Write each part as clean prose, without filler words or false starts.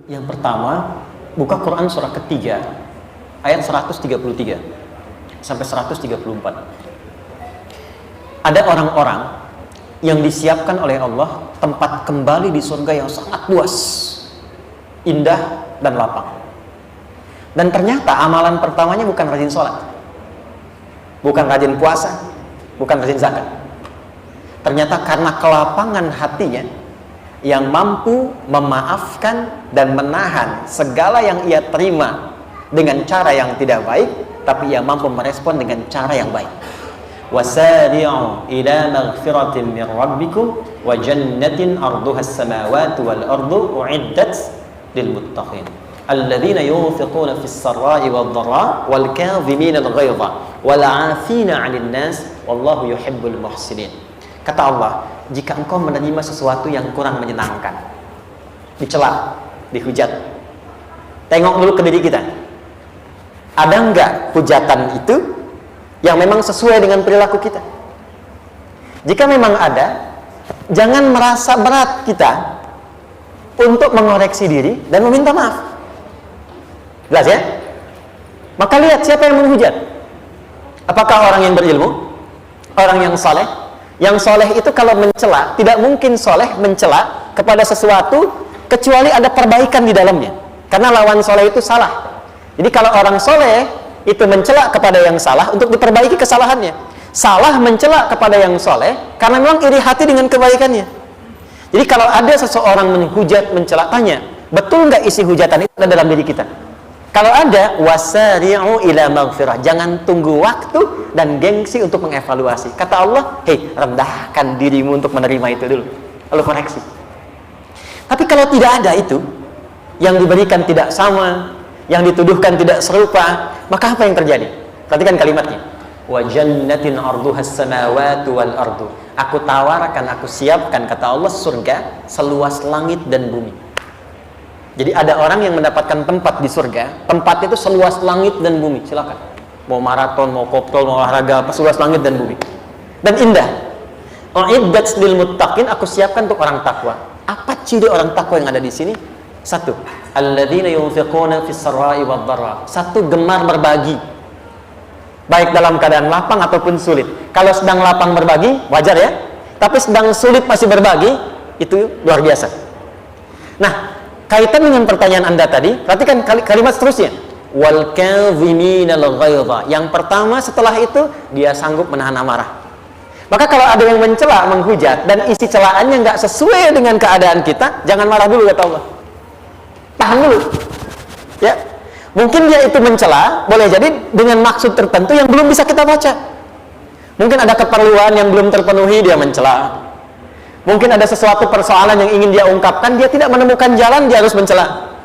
Yang pertama, buka Quran surah ketiga, ayat 133 sampai 134. Ada orang-orang yang disiapkan oleh Allah tempat kembali di surga yang sangat luas, indah dan lapang. Dan ternyata amalan pertamanya bukan rajin sholat, bukan rajin puasa, bukan rajin zakat. Ternyata karena kelapangan hatinya yang mampu memaafkan dan menahan segala yang ia terima dengan cara yang tidak baik, tapi ia mampu merespon dengan cara yang baik. Wasari'u ila maghfiratin min rabbikum wa jannatin arduha as-samawati wal ardu u'iddat lil muttaqin alladzina yunfiquna fis sarra'i wad dharra wal kadhimina al ghaidha wal 'afina 'anil nas wallahu yuhibbul muhsinin. Kata Allah, jika engkau menerima sesuatu yang kurang menyenangkan, dicela, dihujat, tengok dulu ke diri kita. Ada enggak hujatan itu yang memang sesuai dengan perilaku kita? Jika memang ada, jangan merasa berat kita untuk mengoreksi diri dan meminta maaf. Jelas ya? Maka lihat siapa yang menghujat. Apakah orang yang berilmu? Orang yang saleh? Yang soleh itu kalau mencela, tidak mungkin soleh mencela kepada sesuatu kecuali ada perbaikan di dalamnya. Karena lawan soleh itu salah. Jadi kalau orang soleh itu mencela kepada yang salah untuk diperbaiki kesalahannya. Salah mencela kepada yang soleh karena memang iri hati dengan kebaikannya. Jadi kalau ada seseorang menghujat, mencela, tanya, betul nggak isi hujatan itu ada dalam diri kita? Kalau ada, wasari'u ila maghfirah. Jangan tunggu waktu dan gengsi untuk mengevaluasi. Kata Allah, hei, rendahkan dirimu untuk menerima itu dulu, lalu koreksi. Tapi kalau tidak ada itu, yang diberikan tidak sama, yang dituduhkan tidak serupa, maka apa yang terjadi? Perhatikan kalimatnya. Wa jannatin arduha as-samawati wal ardu. Aku tawarkan, aku siapkan, kata Allah, surga seluas langit dan bumi. Jadi ada orang yang mendapatkan tempat di surga, tempat itu seluas langit dan bumi. Silakan, mau maraton, mau kopdol, mau olahraga, apa, seluas langit dan bumi. Dan indah. U'iddat lil muttaqin, aku siapkan untuk orang takwa. Apa ciri orang takwa yang ada di sini? Satu, alladzina yunfiquna fis sarra'i wad dharra. Satu, gemar berbagi. Baik dalam keadaan lapang ataupun sulit. Kalau sedang lapang berbagi, wajar ya. Tapi sedang sulit masih berbagi, itu luar biasa. Nah, kaitan dengan pertanyaan Anda tadi, perhatikan kalimat seterusnya. Wal kadhiminal ghaidha. Yang pertama setelah itu dia sanggup menahan amarah. Maka kalau ada yang mencela, menghujat dan isi celaannya nggak sesuai dengan keadaan kita, jangan marah dulu, kata Allah. Tahan dulu. Ya. Mungkin dia itu mencela, boleh jadi dengan maksud tertentu yang belum bisa kita baca. Mungkin ada keperluan yang belum terpenuhi, dia mencela. Mungkin ada sesuatu persoalan yang ingin dia ungkapkan, dia tidak menemukan jalan, dia harus mencela.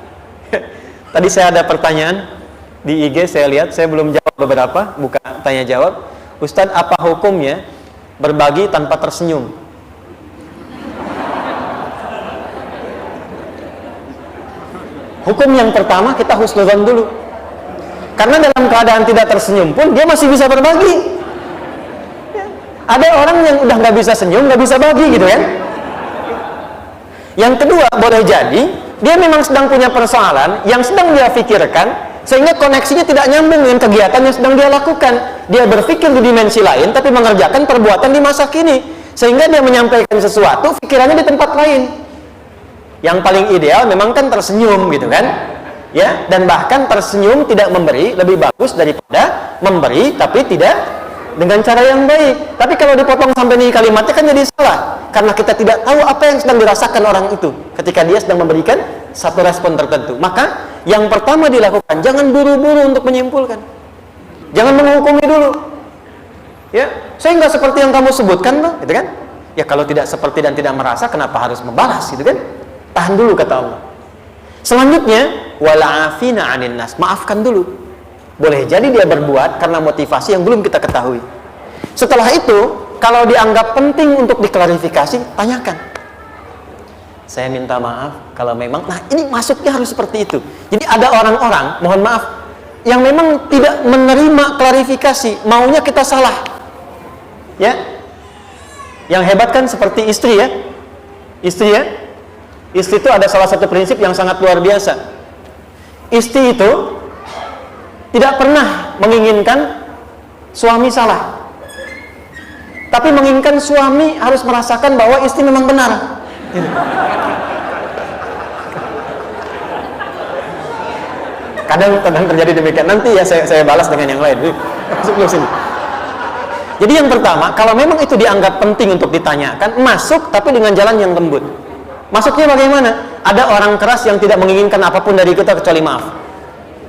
Tadi saya ada pertanyaan di IG, saya lihat, saya belum jawab beberapa, buka tanya jawab. Ustadz, apa hukumnya berbagi tanpa tersenyum? Hukum yang pertama, kita husnuzon dulu. Karena dalam keadaan tidak tersenyum pun, dia masih bisa berbagi. Ada orang yang udah nggak bisa senyum, nggak bisa bagi gitu kan. Yang kedua, boleh jadi dia memang sedang punya persoalan yang sedang dia pikirkan, sehingga koneksinya tidak nyambung dengan kegiatan yang sedang dia lakukan. Dia berpikir di dimensi lain, tapi mengerjakan perbuatan di masa kini, sehingga dia menyampaikan sesuatu, pikirannya di tempat lain. Yang paling ideal memang kan tersenyum gitu kan, ya. Dan bahkan tersenyum tidak memberi lebih bagus daripada memberi tapi tidak dengan cara yang baik. Tapi kalau dipotong sampai ini kalimatnya kan jadi salah, karena kita tidak tahu apa yang sedang dirasakan orang itu ketika dia sedang memberikan satu respon tertentu. Maka yang pertama dilakukan, jangan buru-buru untuk menyimpulkan, jangan menghukumi dulu. Ya, saya nggak seperti yang kamu sebutkan, bang, gitu kan? Ya kalau tidak seperti dan tidak merasa, kenapa harus membalas, gitu kan? Tahan dulu, kata Allah. Selanjutnya, wala'afina 'anin nas, maafkan dulu. Boleh jadi dia berbuat karena motivasi yang belum kita ketahui. Setelah itu, kalau dianggap penting untuk diklarifikasi, tanyakan. Saya minta maaf kalau memang, nah ini masuknya harus seperti itu. Jadi ada orang-orang, mohon maaf, yang memang tidak menerima klarifikasi, maunya kita salah. Ya. Yang hebat kan seperti istri ya. Istri ya. Istri itu ada salah satu prinsip yang sangat luar biasa. Istri itu tidak pernah menginginkan suami salah, tapi menginginkan suami harus merasakan bahwa istri memang benar. Kadang terjadi demikian. Nanti ya saya balas dengan yang lain. Masuk dulu sini. Jadi yang pertama, kalau memang itu dianggap penting untuk ditanyakan, masuk tapi dengan jalan yang lembut. Maksudnya bagaimana? Ada orang keras yang tidak menginginkan apapun dari kita kecuali maaf.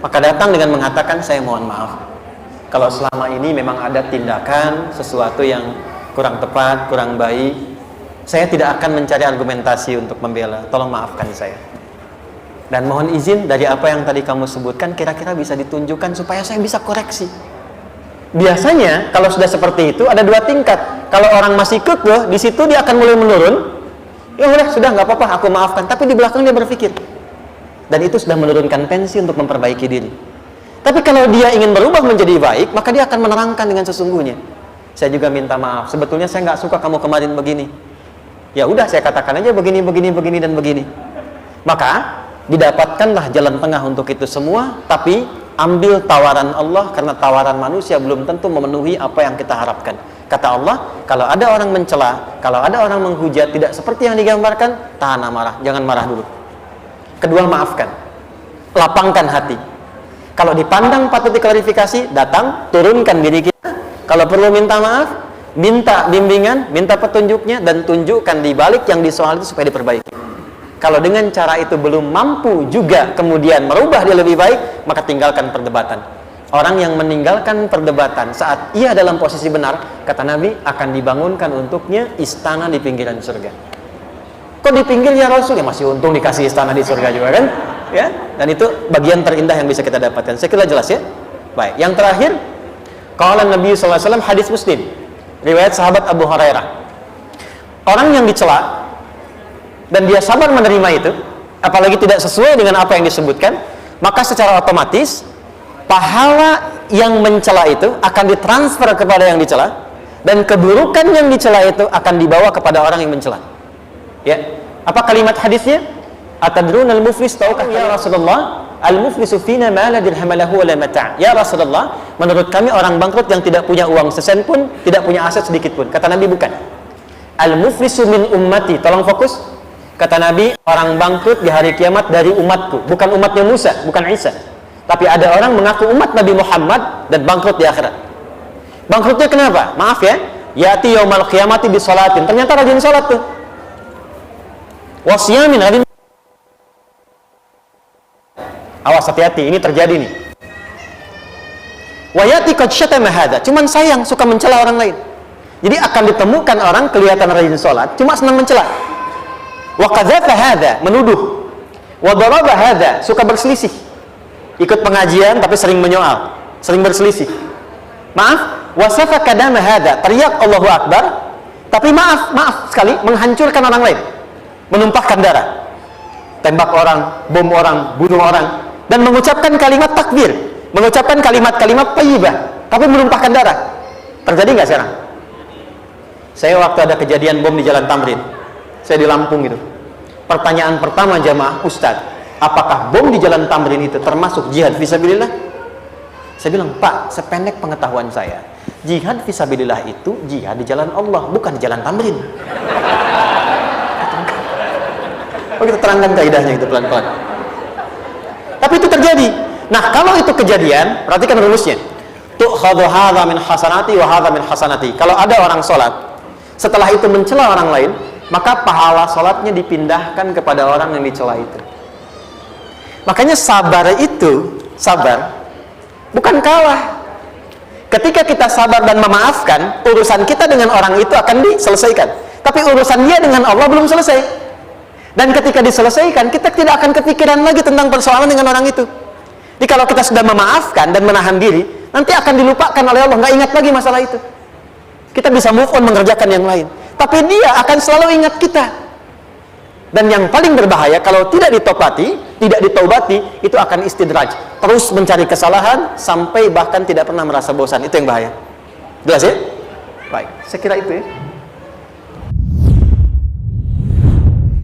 Maka datang dengan mengatakan, saya mohon maaf kalau selama ini memang ada tindakan sesuatu yang kurang tepat, kurang baik. Saya tidak akan mencari argumentasi untuk membela. Tolong maafkan saya. Dan mohon izin dari apa yang tadi kamu sebutkan, kira-kira bisa ditunjukkan supaya saya bisa koreksi. Biasanya kalau sudah seperti itu ada dua tingkat. Kalau orang masih kekeh, di situ dia akan mulai menurun. Ya udah, sudah nggak apa-apa, aku maafkan. Tapi di belakang dia berpikir, dan itu sudah menurunkan tensi untuk memperbaiki diri. Tapi kalau dia ingin berubah menjadi baik, maka dia akan menerangkan dengan sesungguhnya. Saya juga minta maaf. Sebetulnya saya nggak suka kamu kemarin begini. Ya udah, saya katakan aja begini, dan begini. Maka didapatkanlah jalan tengah untuk itu semua, tapi ambil tawaran Allah, karena tawaran manusia belum tentu memenuhi apa yang kita harapkan. Kata Allah, kalau ada orang mencela, kalau ada orang menghujat tidak seperti yang digambarkan, tahan amarah, jangan marah dulu. Kedua, maafkan, lapangkan hati. Kalau dipandang patut diklarifikasi, datang, turunkan diri kita. Kalau perlu minta maaf, minta bimbingan, minta petunjuknya, dan tunjukkan di balik yang disoal itu supaya diperbaiki. Kalau dengan cara itu belum mampu juga kemudian merubah dia lebih baik, maka tinggalkan perdebatan. Orang yang meninggalkan perdebatan saat ia dalam posisi benar, kata Nabi, akan dibangunkan untuknya istana di pinggiran surga. Kok di pinggir ya Rasul? Ya masih untung dikasih istana di surga juga kan? Ya, dan itu bagian terindah yang bisa kita dapatkan. Saya kira jelas ya. Baik, yang terakhir, qala Nabi sallallahu alaihi wasallam, hadis Muslim, riwayat sahabat Abu Hurairah. Orang yang dicela dan dia sabar menerima itu, apalagi tidak sesuai dengan apa yang disebutkan, maka secara otomatis pahala yang mencela itu akan ditransfer kepada yang dicela, dan keburukan yang dicela itu akan dibawa kepada orang yang mencela. Ya, apa kalimat hadisnya? Atadrunal muflis, tahukah ya Rasulullah? Al-muflisu fina ma la dirham lahu wa la mata'. Ya Rasulullah, menurut kami orang bangkrut yang tidak punya uang sesen pun, tidak punya aset sedikit pun. Kata Nabi, bukan. Al-muflisu min ummati. Tolong fokus. Kata Nabi, orang bangkrut di hari kiamat dari umatku, bukan umatnya Musa, bukan Isa. Tapi ada orang mengaku umat Nabi Muhammad dan bangkrut di akhirat. Bangkrutnya kenapa? Maaf ya, yati yaumal qiyamati bi sholatin. Ternyata rajin sholat tuh. Wasyamin, rajin. Awas, hati-hati, ini terjadi nih. Wayati qad syatama hadza. Cuman sayang, suka mencela orang lain. Jadi akan ditemukan orang kelihatan rajin sholat, cuma senang mencela. Wa qadzafa hadza, menuduh. Wa daraba hadza, suka berselisih. Ikut pengajian tapi sering menyoal, sering berselisih. Maaf, wa safaka dama hadza, teriak Allahu Akbar, tapi maaf sekali menghancurkan orang lain. Menumpahkan darah. Tembak orang, bom orang, bunuh orang, dan mengucapkan kalimat takbir, mengucapkan kalimat-kalimat thayyibah, tapi menumpahkan darah. Terjadi nggak sekarang? Saya waktu ada kejadian bom di Jalan Tamrin, saya di Lampung gitu. Pertanyaan pertama jamaah, Ustaz, apakah bom di Jalan Tamrin itu termasuk jihad fisabilillah? Saya bilang, Pak, sependek pengetahuan saya, jihad fisabilillah itu jihad di jalan Allah, bukan di Jalan Tamrin. Oh, kita terangkan kaidahnya itu pelan-pelan. Tapi itu terjadi. Nah, kalau itu kejadian, perhatikan rumusnya. Tu'khadhu hadza min hasanati wa hadza min hasanati. Kalau ada orang sholat, setelah itu mencela orang lain, maka pahala sholatnya dipindahkan kepada orang yang dicela itu. Makanya sabar itu, sabar bukan kalah. Ketika kita sabar dan memaafkan, urusan kita dengan orang itu akan diselesaikan. Tapi urusan dia dengan Allah belum selesai. Dan ketika diselesaikan, kita tidak akan kepikiran lagi tentang persoalan dengan orang itu. Jadi kalau kita sudah memaafkan dan menahan diri, nanti akan dilupakan oleh Allah, nggak ingat lagi masalah itu. Kita bisa move on mengerjakan yang lain. Tapi dia akan selalu ingat kita. Dan yang paling berbahaya, kalau tidak ditopati, tidak ditaubati, itu akan istidraj. Terus mencari kesalahan, sampai bahkan tidak pernah merasa bosan. Itu yang bahaya. Jelas ya? Baik, saya kira itu ya.